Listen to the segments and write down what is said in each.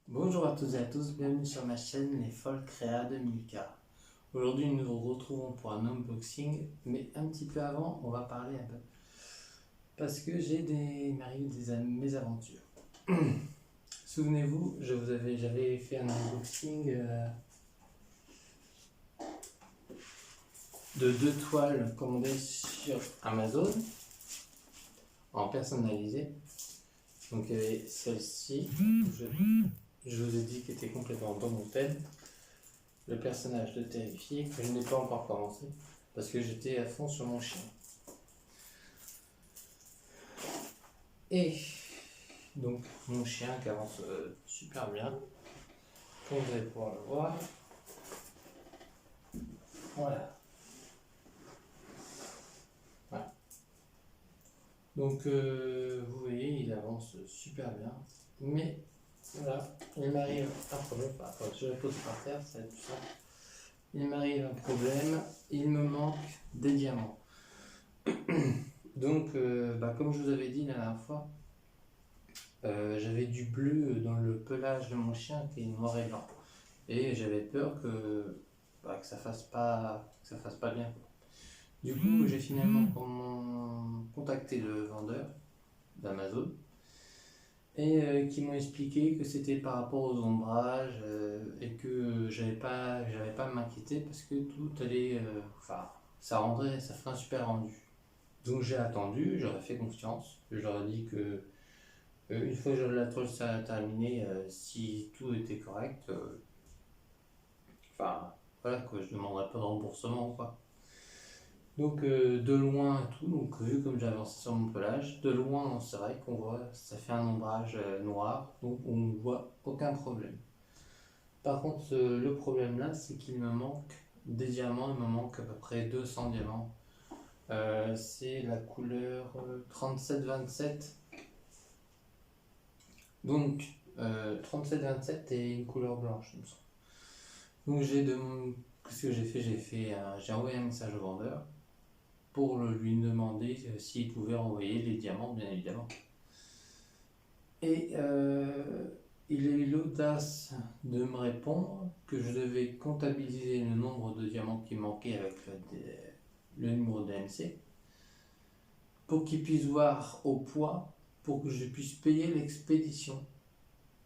Bonjour à toutes et à tous, bienvenue sur ma chaîne Les Folles Créa de Milka. Aujourd'hui nous nous retrouvons pour un unboxing, mais un petit peu avant on va parler un peu. Parce que il m'arrive des mésaventures. Souvenez-vous, j'avais fait un unboxing de 2 toiles commandées sur Amazon en personnalisé. Donc il y avait celle-ci, je vous ai dit qu'elle était complètement dans mon thème. Le personnage de Terrifié, que je n'ai pas encore commencé parce que j'étais à fond sur mon chien. Et donc mon chien qui avance super bien, comme vous allez pouvoir le voir. Voilà. Donc vous voyez, il avance super bien, mais voilà, il m'arrive un problème. Je la pose par terre, ça va être plus simple. Il m'arrive un problème, il me manque des diamants. Donc comme je vous avais dit la dernière fois, j'avais du bleu dans le pelage de mon chien qui est noir et blanc, et j'avais peur que ça fasse pas bien. Du coup, j'ai finalement contacté le vendeur d'Amazon et qui m'ont expliqué que c'était par rapport aux ombrages et que j'avais pas à m'inquiéter parce que tout allait, ça ferait un super rendu. Donc j'ai attendu, j'aurais fait confiance, je leur ai dit que une fois que la toile terminée, si tout était correct, voilà quoi, je ne demanderais pas de remboursement quoi. Donc de loin tout, donc vu comme j'ai avancé sur mon pelage, de loin c'est vrai qu'on voit, ça fait un ombrage noir, donc on ne voit aucun problème. Par contre le problème là c'est qu'il me manque des diamants, il me manque à peu près 200 diamants. C'est la couleur 37-27. Donc 37-27 et une couleur blanche il me semble. Donc qu'est-ce que j'ai fait? J'ai envoyé un message au vendeur pour lui demander s'il pouvait envoyer les diamants, bien évidemment. Et il a eu l'audace de me répondre que je devais comptabiliser le nombre de diamants qui manquaient avec le numéro d'AMC pour qu'il puisse voir au poids pour que je puisse payer l'expédition.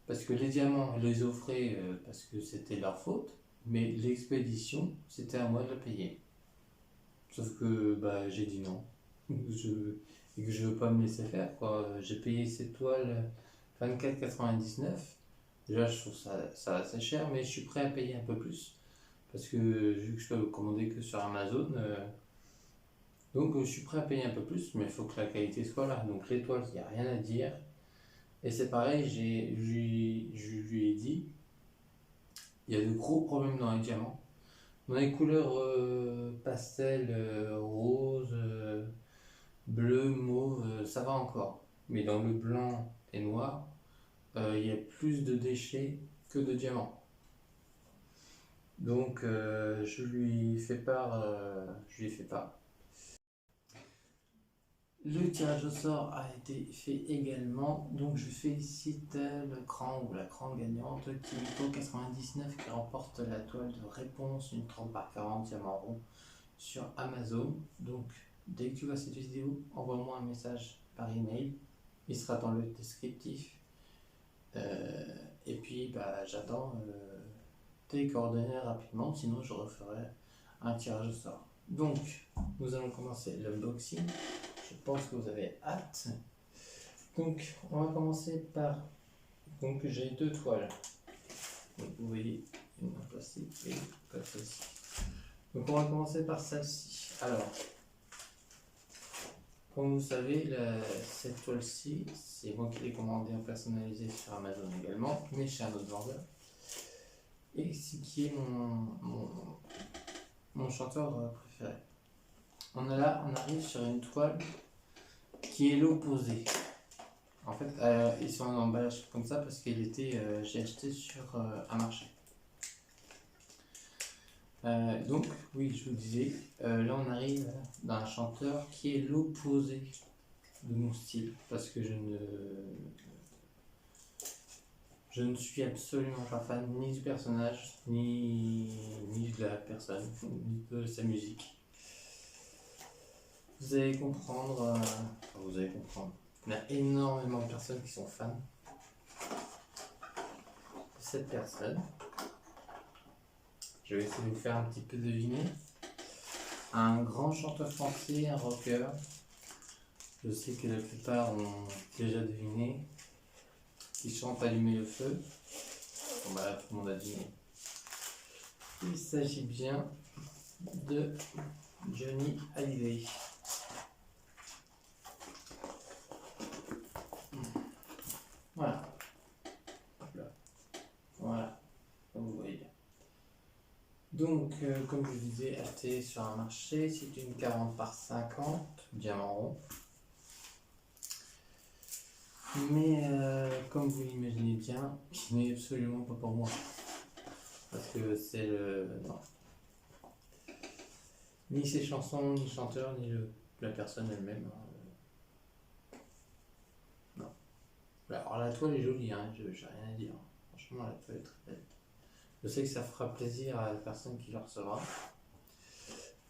Parce que les diamants, je les offrais parce que c'était leur faute, mais l'expédition, c'était à moi de la payer. Sauf que j'ai dit non. Et que je veux pas me laisser faire quoi. J'ai payé cette toile 24,99. Déjà je trouve ça assez cher, mais je suis prêt à payer un peu plus. Parce que vu que je peux commander que sur Amazon, donc je suis prêt à payer un peu plus, mais il faut que la qualité soit là. Donc les toiles, il n'y a rien à dire. Et c'est pareil, je lui ai dit, il y a de gros problèmes dans les diamants. Dans les couleurs pastel, rose, bleu, mauve, ça va encore. Mais dans le blanc et noir, il y a plus de déchets que de diamants. Donc je lui fais part. Le tirage au sort a été fait également, donc je félicite le cran ou la grande gagnante Kimiko99 qui remporte la toile de réponse, une 30x40 diamant rond sur Amazon. Donc dès que tu vois cette vidéo, envoie-moi un message par email, il sera dans le descriptif. Et puis j'attends tes coordonnées rapidement, sinon je referai un tirage au sort. Donc nous allons commencer l'unboxing. Je pense que vous avez hâte. Donc on va commencer par, donc j'ai 2 toiles. Donc vous voyez une en plastique et pas celle-ci. Donc on va commencer par celle-ci. Alors comme vous savez, cette toile-ci, c'est moi qui l'ai commandée en personnalisé sur Amazon également, mais chez un autre vendeur. Et c'est qui est mon chanteur préféré. On arrive sur une toile qui est l'opposé. En fait, ils sont en emballage comme ça parce qu'elle était, j'ai acheté sur un marché. Donc, oui, je vous disais, là on arrive dans un chanteur qui est l'opposé de mon style, parce que je ne suis absolument pas fan ni du personnage, ni de la personne, ni de sa musique. Vous allez comprendre, vous allez comprendre. Il y a énormément de personnes qui sont fans de cette personne. Je vais essayer de vous faire un petit peu deviner. Un grand chanteur français, un rocker. Je sais que la plupart ont déjà deviné. Qui chante Allumer le feu. Bon bah là, tout le monde a deviné. Il s'agit bien de Johnny Hallyday. Voilà. Hop là. Voilà. Comme vous voyez. Donc, comme je vous disais, acheté sur un marché, c'est une 40 par 50, diamant rond. Mais comme vous l'imaginez bien, il n'est absolument pas pour moi. Parce que c'est le... Non. Ni ses chansons, ni le chanteur, ni la personne elle-même. Non. Alors la toile est jolie, hein, j'ai rien à dire. Franchement, la toile est très belle. Je sais que ça fera plaisir à la personne qui la recevra.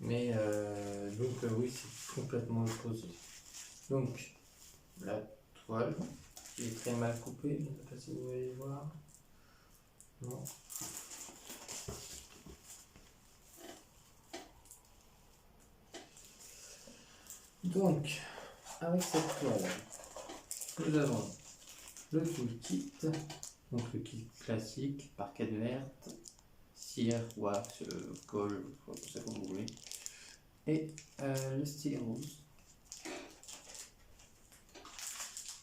Mais donc oui, c'est complètement opposé. Donc, la toile qui est très mal coupée, je ne sais pas si vous allez voir. Non. Donc, avec cette toile, nous avons le toolkit, donc le kit classique, parquet verte, cire, wax, colle, c'est comme vous voulez, et le stylet rose,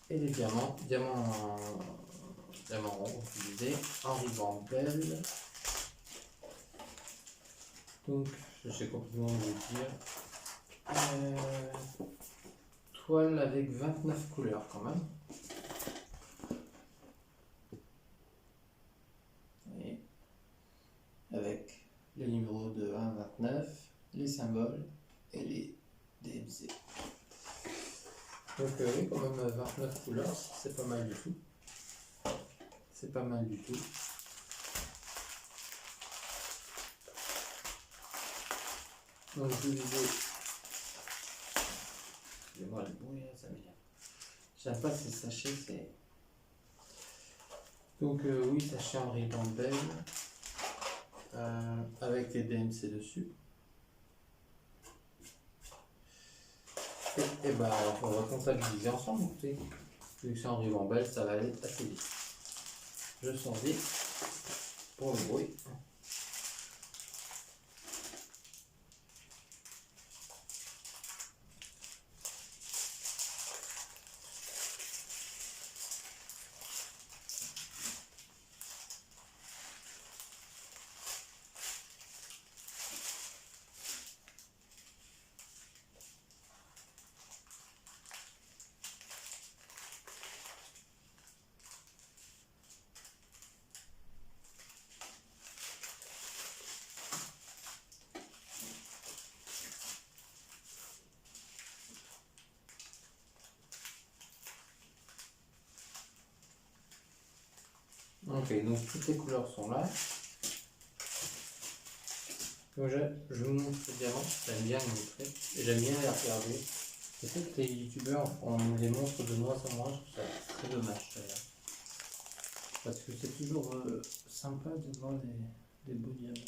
et les diamants, diamant rond, comme je disais, en ruban belle. Donc, je sais complètement vous dire. Toile avec 29 couleurs quand même. Et avec les numéros de 1 à 29, les symboles et les DMC. Donc oui, quand même 29 couleurs, c'est pas mal du tout. C'est pas mal du tout. Donc je vous disais... Excusez-moi le bruit, ça m'énerve. J'aime pas ces sachets, c'est... Donc oui, sachet en ruban belle, avec les DMC dessus. Et bah on va comptabiliser ensemble, écoutez. Vu que c'est en ruban belle, ça va aller assez vite. Je sens vite pour le bruit. Ok, donc toutes les couleurs sont là. Donc je vous montre les diamants, j'aime bien les montrer, et j'aime bien les regarder. Je sais que les youtubeurs on les montre de moins en moins, je trouve ça très dommage d'ailleurs. Parce que c'est toujours sympa de voir des beaux diamants.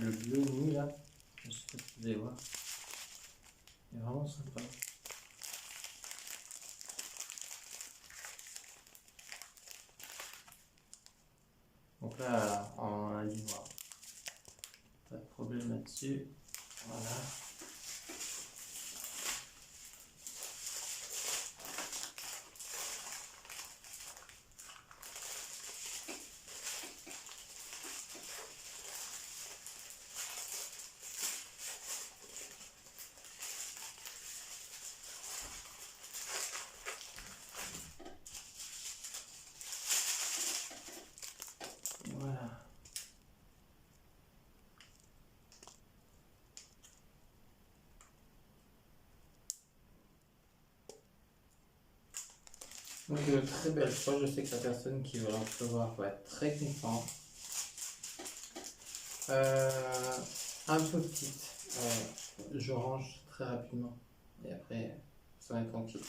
Le bleu nu là, je sais pas si vous allez voir, il est vraiment sympa. Donc là, en a dit noir, pas de problème là-dessus. Voilà. Donc très belle fois, je sais que la personne qui va la recevoir va être très contente. Un peu petite, je range très rapidement et après ça va être tranquille.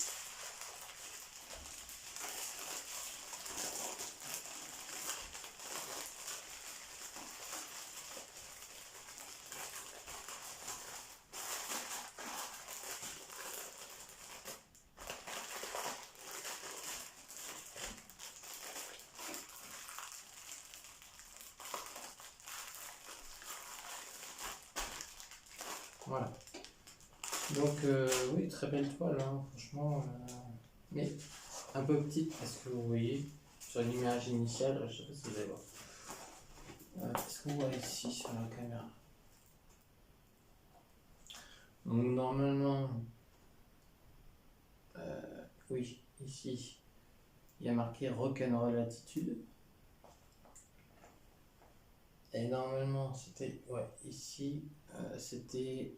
Voilà. Donc oui, très belle toile, hein, franchement. Mais un peu petite parce que vous voyez sur l'image initiale, je sais pas si vous allez voir. Est-ce qu'on voit ici sur la caméra? Donc normalement, oui, ici, il y a marqué Rock'n'Roll Attitude. Et normalement, c'était, ouais, ici, c'était,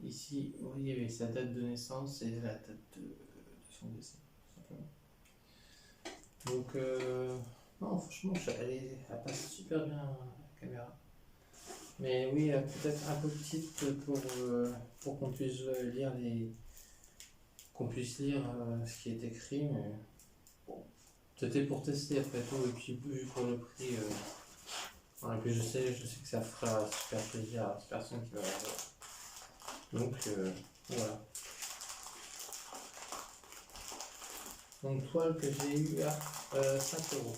ici, vous voyez, il y avait sa date de naissance et la date de son décès, tout simplement. Donc, non, franchement, elle passe super bien la caméra. Mais oui, peut-être un peu petite pour qu'on puisse lire ce qui est écrit. Mais bon, c'était pour tester après tout. Et puis, vu pour le prix, voilà, puis je sais que ça fera super plaisir à cette personne qui va la voir. Donc, voilà. Donc, toile que j'ai eu à 5 euros.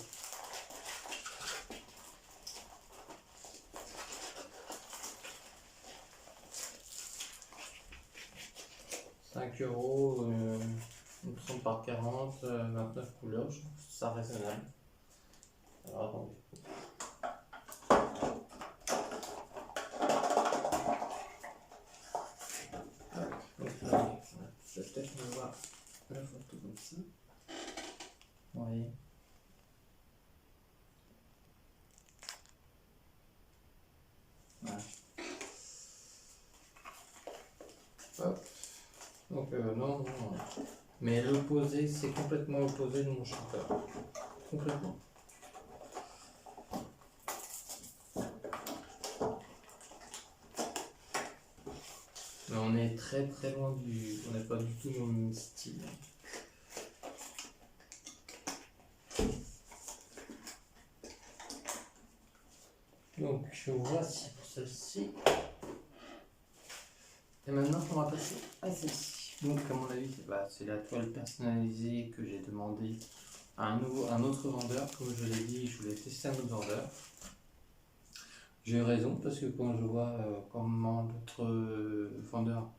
5 euros, il me semble par 40, 29 couleurs, je trouve ça raisonnable. Alors attendez. Donc là, je vais peut-être me voir la photo comme ça. Vous voyez. Voilà. Hop. Donc non. Mais l'opposé, c'est complètement opposé de mon chanteur. Complètement. Mais on est très très loin on n'est pas du tout dans le même style. Donc voici pour celle-ci. Et maintenant on va passer à celle-ci. Donc comme on a vu, c'est la toile personnalisée que j'ai demandé à un autre vendeur. Comme je l'ai dit, je voulais tester un autre vendeur. J'ai eu raison parce que quand je vois comment l'autre vendeur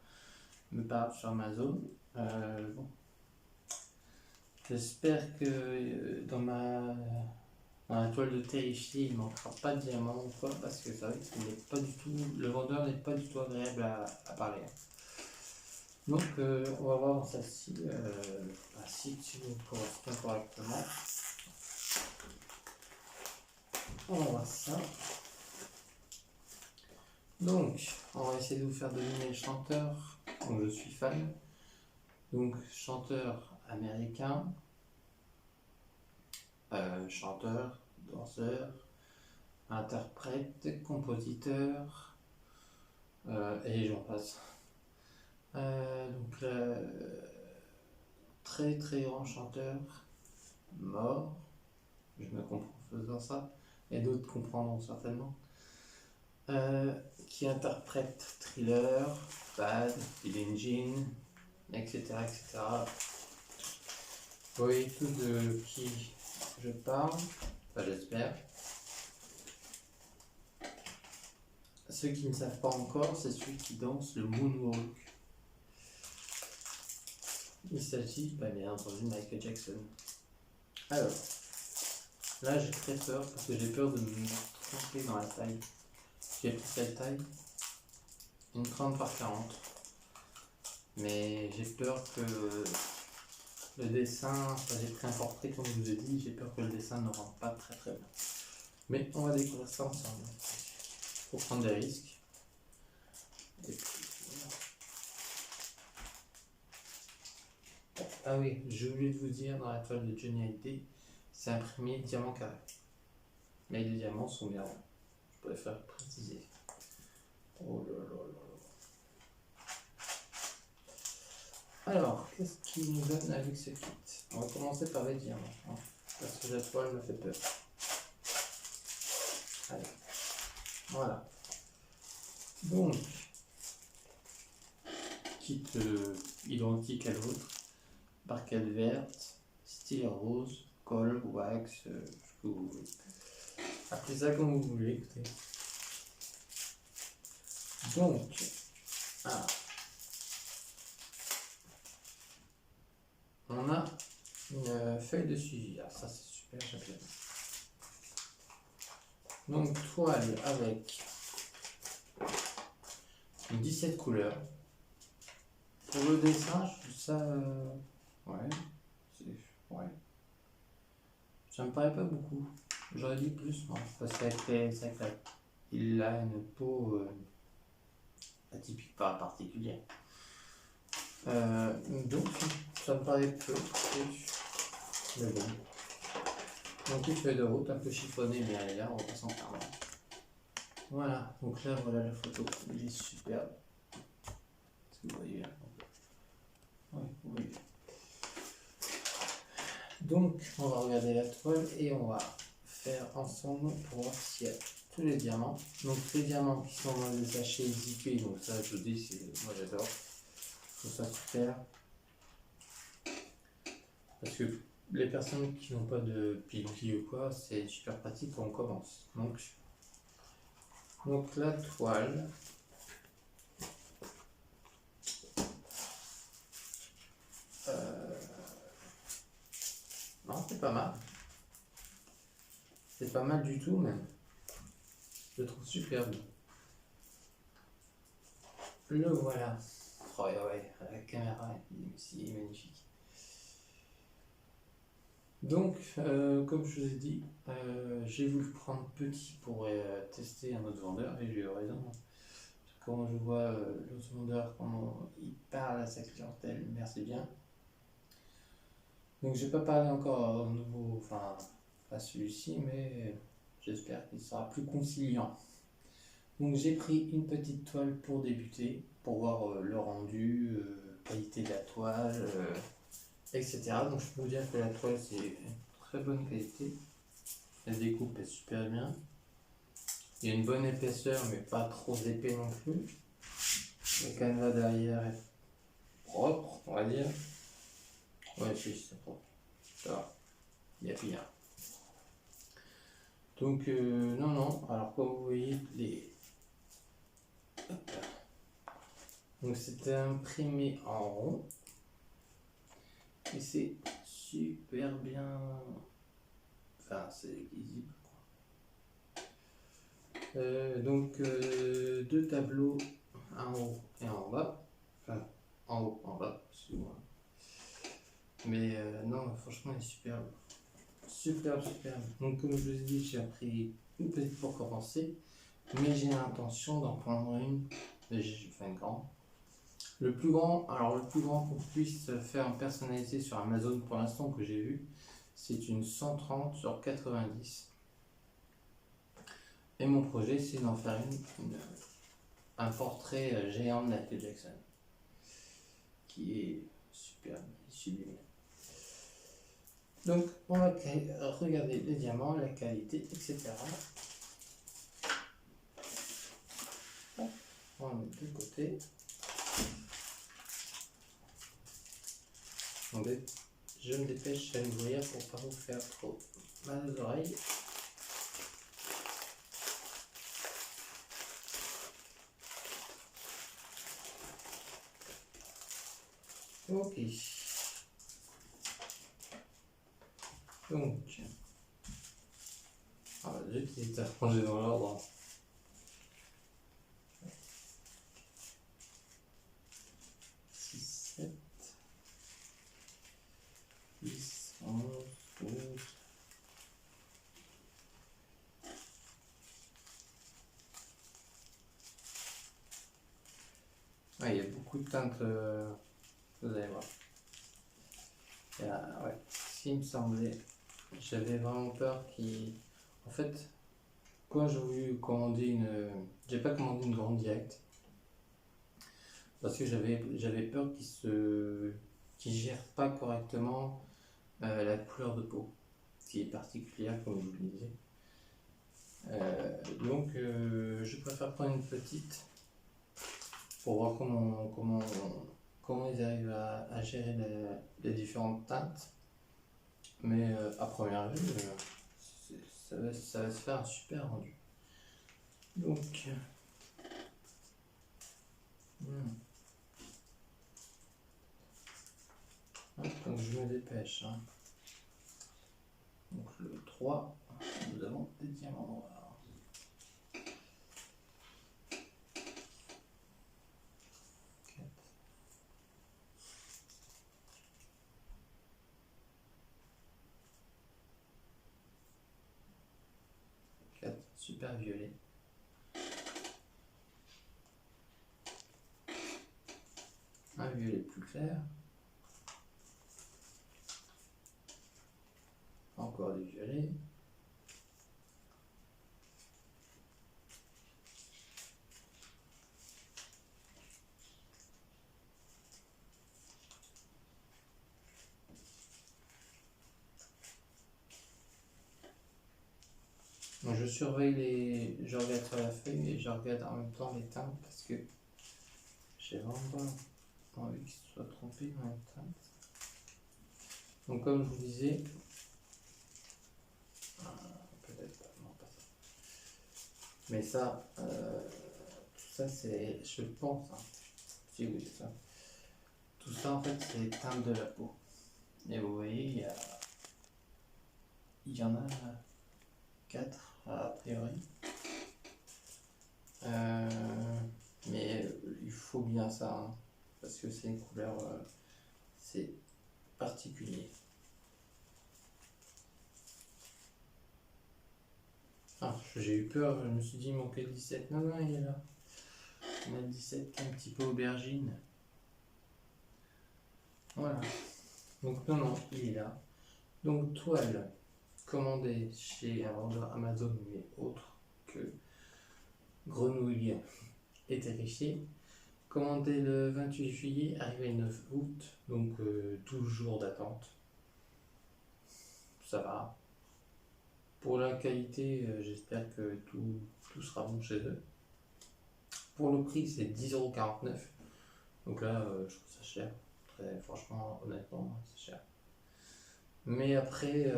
me parle sur Amazon, bon, j'espère que dans la toile de terrifié, il ne manquera pas de diamants ou quoi, parce que c'est vrai que le vendeur n'est pas du tout agréable à parler. Donc on va voir dans celle-ci si tu nous correspond correctement. On va voir ça. Donc on va essayer de vous faire deviner le chanteur dont je suis fan. Donc chanteur américain, chanteur, danseur, interprète, compositeur, et j'en passe. Donc très très grand chanteur, mort, je me comprends en faisant ça, et d'autres comprendront certainement, qui interprète Thriller, Bad, Billie Jean, etc. etc. Vous voyez tous de qui je parle, enfin j'espère. Ceux qui ne savent pas encore, c'est celui qui danse le moonwalk. Il s'agit, bien entendu, de Michael Jackson. Alors, là j'ai très peur parce que j'ai peur de me tromper dans la taille. J'ai pris cette taille, une 30 par 40. Mais j'ai peur que le dessin, j'ai pris un portrait comme je vous ai dit, j'ai peur que le dessin ne rentre pas très très bien. Mais on va découvrir ça ensemble. Il faut prendre des risques. Et puis, Ah oui, j'ai oublié de vous dire, dans la toile de Johnny Hallyday, c'est imprimé diamant carré. Mais les diamants sont bien ronds. Je préfère préciser. Oh là là là là. Alors, qu'est-ce qu'il nous donne avec ce kit? On va commencer par les diamants, hein, parce que la toile me fait peur. Allez, voilà. Donc, kit identique à l'autre, barquette verte, stylet rose, colle, wax, ce que vous voulez. Appelez ça comme vous voulez, écoutez. Donc, ah, on a une feuille de suivi. Ah, ça c'est super, j'aime bien. Donc, toile avec 17 couleurs. Pour le dessin, je trouve ça. Ouais. Ouais. Ça me paraît pas beaucoup. J'aurais dit plus, moi. Parce qu'il a une peau atypique, pas particulière. Donc, ça me paraît peu. Mais bon. Donc, une feuille de route un peu chiffonnée, mais elle est là, on va pas s'en faire. Voilà. Donc là, voilà la photo. Il est superbe. Est-ce que vous voyez là? Oui, oui. Donc, on va regarder la toile et on va faire ensemble pour voir s'il y a tous les diamants. Donc, les diamants qui sont dans les sachets zippés, donc ça, je vous dis, moi j'adore. Je trouve ça super. Parce que les personnes qui n'ont pas de pipi ou quoi, c'est super pratique quand on commence. Donc la toile. Non, c'est pas mal. C'est pas mal du tout même. Je le trouve superbe. Le voilà. Oh ouais, la caméra il est magnifique. Donc, comme je vous ai dit, j'ai voulu prendre petit pour tester un autre vendeur et j'ai eu raison. Quand je vois l'autre vendeur, comment il parle à sa clientèle, merci bien. Donc, je n'ai pas parlé encore au nouveau, enfin, pas celui-ci, mais j'espère qu'il sera plus conciliant. Donc, j'ai pris une petite toile pour débuter, pour voir le rendu, qualité de la toile, etc. Donc, je peux vous dire que la toile, c'est une très bonne qualité. La découpe est super bien. Il y a une bonne épaisseur, mais pas trop épais non plus. Le canevas derrière est propre, on va dire. Ouais, si, c'est propre. Ça va. Il y a pire. Donc, non, non. Alors, comme vous voyez, donc, c'était imprimé en rond. Et c'est super bien. Enfin, c'est lisible. Donc, deux tableaux, un en haut et un en bas. Enfin, en haut, en bas, excusez-moi. Mais non, franchement, il est superbe. Superbe, superbe. Donc, comme je vous ai dit, j'ai pris une petite pour commencer. Mais j'ai l'intention d'en prendre une. Enfin, une grande. Le plus grand qu'on puisse faire en personnalisé sur Amazon pour l'instant que j'ai vu, c'est une 130 sur 90. Et mon projet, c'est d'en faire un portrait géant de Michael Jackson, qui est superbe, sublime. Donc, on va regarder les diamants, la qualité, etc. On va mettre de côté. Je me dépêche à l'ouvrir pour ne pas vous faire trop mal aux oreilles. Ok. Donc, zut, il est arrangé dans l'ordre. Il y a beaucoup de teintes, vous allez voir. Ouais, ce qui me semblait, j'avais vraiment peur qu'il... En fait, quand j'ai voulu commander une... J'ai pas commandé une grande directe, parce que j'avais peur qu'il gère pas correctement la couleur de peau, qui est particulière, comme je vous le disais. Donc, je préfère prendre une petite pour voir comment ils arrivent à gérer les différentes teintes. Mais à première vue, ça va se faire un super rendu. Donc, donc je me dépêche. Hein. Donc le 3, nous avons des diamants noirs. 4. 4, super violet. Un violet plus clair. Encore du violet. Donc je surveille je regarde sur la feuille et je regarde en même temps les teintes parce que j'ai vraiment pas envie qu'il se soit trompé dans les teintes. Donc comme je vous disais, peut-être pas, non pas ça. Mais ça, tout ça c'est, je pense, hein, si oui c'est ça. Tout ça en fait c'est les teintes de la peau. Et vous voyez, il y en a 4 a priori. Mais il faut bien ça, hein, parce que c'est une couleur, c'est particulier. Ah, j'ai eu peur, je me suis dit il manquait le 17. Non, non, il est là. On a le 17 un petit peu aubergine. Voilà. Donc non, non, il est là. Donc toile commandée chez un vendeur Amazon, mais autre que Grenouille et Terrifié. Commandé le 28 juillet, arrivé le 9 août, donc 12 jours d'attente. Ça va. Pour la qualité, j'espère que tout sera bon chez eux. Pour le prix, c'est 10,49 €. Donc là, je trouve ça cher. Très, franchement, honnêtement, c'est cher. Mais après,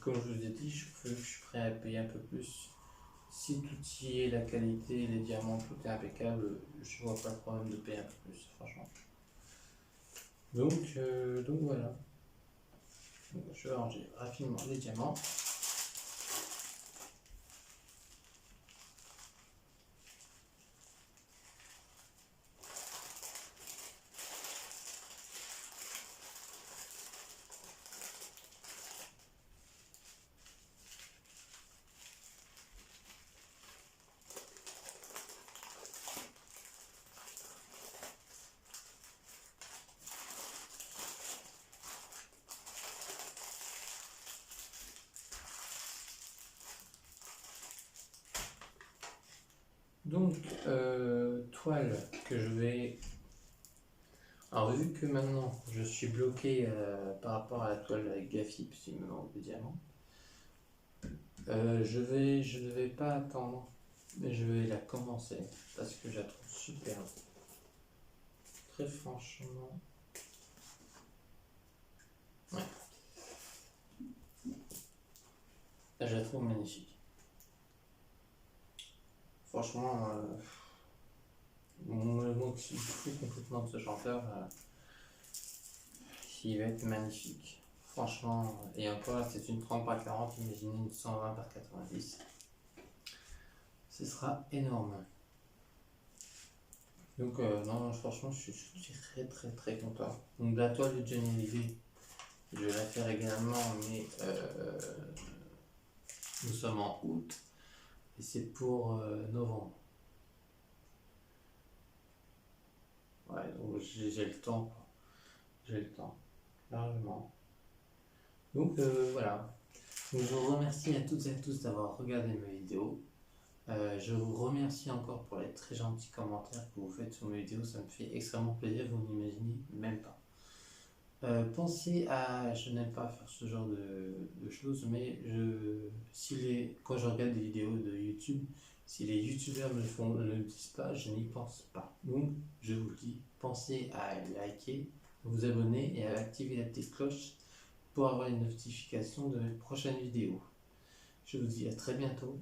comme je vous ai dit, je suis prêt à payer un peu plus. Si tout y est, la qualité, les diamants, tout est impeccable, je vois pas de problème de payer un peu plus, franchement. Donc voilà. Donc, je vais ranger rapidement les diamants. Donc, toile que je vais... Alors, vu que maintenant je suis bloqué par rapport à la toile avec Gafi, puisqu'il me manque des diamants, je ne vais pas attendre, mais je vais la commencer parce que je la trouve superbe. Très franchement. Ouais. Je la trouve magnifique. Franchement, moi qui suis fou complètement de ce chanteur, il va être magnifique. Franchement, et encore, c'est une 30 par 40, imaginez une 120 par 90. Ce sera énorme. Donc, non, franchement, je suis très très très content. Donc, la toile de Johnny Hallyday, je vais la faire également, mais nous sommes en août et c'est pour novembre. Ouais, donc j'ai le temps. J'ai le temps. largement. Donc voilà. Donc, je vous remercie à toutes et à tous d'avoir regardé mes vidéos. Je vous remercie encore pour les très gentils commentaires que vous faites sur mes vidéos, ça me fait extrêmement plaisir, vous n'imaginez même pas. Pensez à, je n'aime pas faire ce genre de choses, mais quand je regarde des vidéos de YouTube, si les youtubeurs ne le disent pas, je n'y pense pas. Donc je vous le dis, pensez à liker, vous abonner et à activer la petite cloche pour avoir une notification de mes prochaines vidéos. Je vous dis à très bientôt.